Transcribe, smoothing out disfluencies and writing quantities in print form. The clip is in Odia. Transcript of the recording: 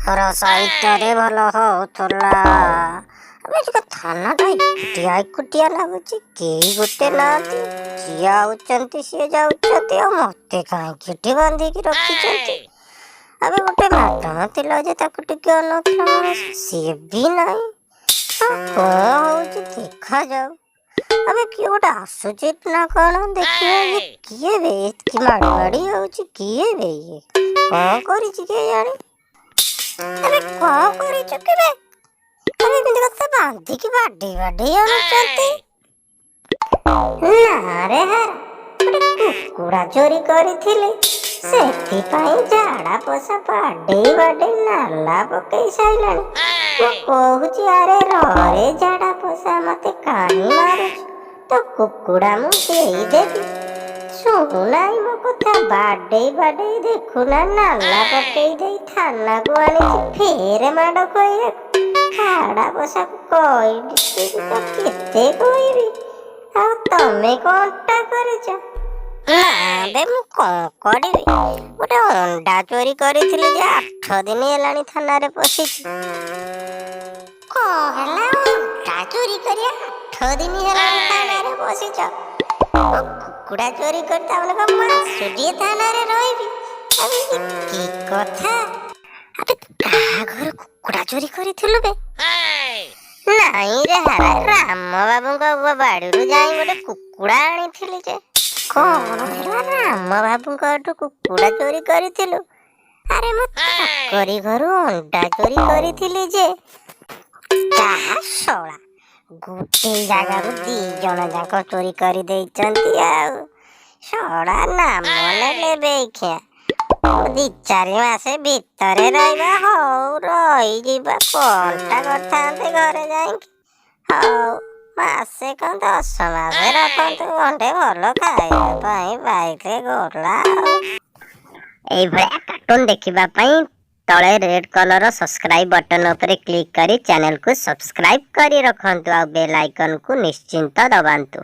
ସାହିତ୍ୟରେ ଭଲ ହଉଥିଲା। ଥାନାଟା ଏକୁଟିଆ ଲାଗୁଛି, କେହି ଗୋଟେ ନାହାନ୍ତି। ଯିଏ ଆଉଛନ୍ତି ସିଏ ଯାଉଛନ୍ତି, ଆଉ ମତେ କାହିଁକି ଏଠି ବାନ୍ଧିକି ରଖିଛନ୍ତି? ଏବେ ଗୋଟେ ମ୍ୟାଡାମ ଥିଲା ଯେ ତାକୁ ଟିକେ ଅନଉଥିଲା ମଣିଷ, ସିଏ ବି ନାହିଁ। କଣ ହଉଛି ଦେଖାଯାଉ। ଏବେ କିଏ ଗୋଟେ ଆସୁଛି ନା କଣ ଦେଖିବା। କିଏ ବେ କି ମାଡ଼ି ହଉଛି? କିଏ ବେ ଇଏ? କଣ କରିଛି କେଜାଣି? ଏବେ କଣ କରିଛୁ କେବେ? ଏମିତି କଥା ବାନ୍ଧିକି ବାଡେଇ ଆଣୁଛନ୍ତି। ନାରେ ଗୋଟେ କୁକୁଡ଼ା ଚୋରି କରିଥିଲି, ସେଥିପାଇଁ ଝାଡ଼ା ପଶା ବାଡେଇ ନାଲା ପକେଇ ସାଇଲାଣି। ମୁଁ କହୁଛି ଆରେ ରରେ ଝାଡ଼ା ପଶା, ମତେ କାହିଁ ମାରୁଛୁ? ତ କୁକୁଡ଼ା ମୁଁ ଦେଇଦେବି। ଶୁଣୁନାହିଁ ମୋ କଥା, ବାଡେଇ ଦେଖୁନା ନାଲା ପକେଇ ଦେଇ ଥାନାକୁ ଆଣିଛି ଫେରେ ମାଡ଼ କହିବାକୁ। ଝାଡ଼ା ପଶାକୁ କହିଛି ତ କେତେ କହିବି? ଆଉ ତମେ କଣଟା କରିଛ? ନା ବେ ମୁଁ କଣ କରିବି? ଗୋଟେ ଅଣ୍ଡା ଚୋରି କରିଥିଲି ଯେ 8 ଦିନ ହେଲାଣି ଥାନାରେ ପଶିଛି। କଣ ହେଲା? ଅଣ୍ଡା ଚୋରି କରିବା 8 ଦିନ ହେଲାଣି ଥାନାରେ ପଶିଛ? କୁକୁଡ଼ା ଚୋରି କରି ତାମାନେ କଣ ମାସୁଟିଏ ଥାନାରେ ରହିବି? କି କଥା? ଆବେ କାହା ଘର କୁକୁଡ଼ା ଚୋରି କରିଥିଲୁ ବେ? ନାଇଁ ରେ ରାମ ବାବୁଙ୍କ ବାଡିରୁ ଯାଇ ଗୋଟେ କୁକୁଡ଼ା ଆଣିଥିଲି ଯେ। କଣ ହେଲା? ରାମ ବାବୁଙ୍କଠୁ କୁକୁଡ଼ା ଚୋରି କରିଥିଲୁ? ଆରେ ମୁଁ ତାଙ୍କରି ଘରୁ ଅଣ୍ଡା ଚୋରି କରିଥିଲି ଯେ। ଯାହା ଶଳା, ଗୋଟେ ଜାଗାରୁ 2 ଜଣ ଯାକ ଚୋରି କରି ଦେଇଛନ୍ତି। ଆଉ ଶଳା ନାମ ନେଲେ ବେଖିଆ। 2-4 ମାସ ଭିତରେ ରହିବା। ହଉ ରହିଯିବା, କଣଟା କରିଥାନ୍ତେ ଘରେ ଯାଇକି। ହଉ ମାସେ କଣ 10 ମାସ ରଖନ୍ତୁ, ଗଣ୍ଡେ ଭଲ ଖାଇବା ପାଇଁ ପାଇଲେ ଗଲା। ଏଇଭଳିଆ କାର୍ଟୁନ ଦେଖିବା ପାଇଁ ତଳେ ରେଡ୍ କଲର ସବସ୍କ୍ରାଇବ ବଟନ ଉପରେ କ୍ଲିକ୍ କରି ଚ୍ୟାନେଲକୁ ସବସ୍କ୍ରାଇବ କରି ରଖନ୍ତୁ, ଆଉ ବେଲ୍ ଆଇକନକୁ ନିଶ୍ଚିନ୍ତ ଦବାନ୍ତୁ।